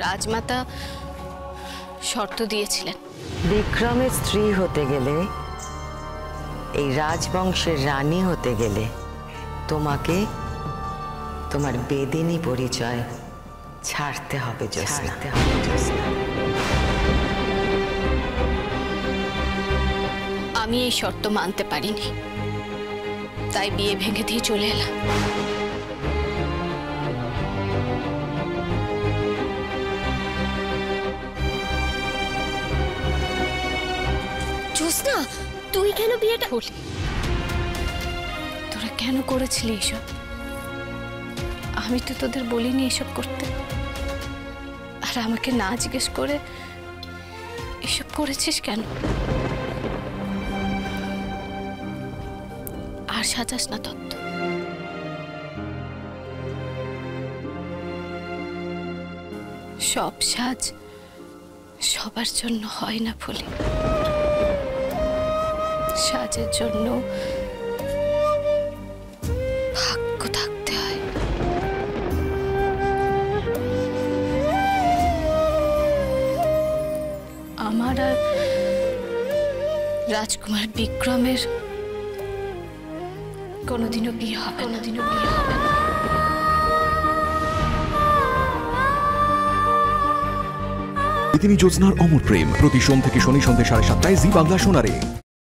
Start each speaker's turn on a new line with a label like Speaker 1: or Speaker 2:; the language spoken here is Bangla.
Speaker 1: রাজমাতা শর্ত দিয়েছিলেন,
Speaker 2: বিক্রমের স্ত্রী হতে গেলে, এই রাজবংশের রানী হতে গেলে তোমাকে তোমার বেদিনী পরিচয় ছাড়তে হবে জ্যোৎস্না।
Speaker 1: আমি এই শর্ত মানতে পারিনি, তাই বিয়ে ভেঙে দিয়ে চলে এলাম।
Speaker 3: জ্যোৎস্না, তুই কেন বিয়েটা?
Speaker 1: বলি, তোরা কেন করেছিলি এসব? আমি তো তোদের বলিনি এসব করতে, আর আমাকে না জিজ্ঞেস করে এসব করেছিস কেন? আর সাজাস না তত্ত্ব। সব সাজ সবার জন্য হয় না ফুলি, সাজের জন্য ভাগ্য থাকতে হয়। আমার আর রাজকুমার বিক্রমের কোনোদিনও বিয়ে হবে না।
Speaker 4: তিনি জ্যোৎস্নার অমর প্রেম প্রতি সোম থেকে শনি সন্ধ্যে 7:30 জি বাংলা সোনারে।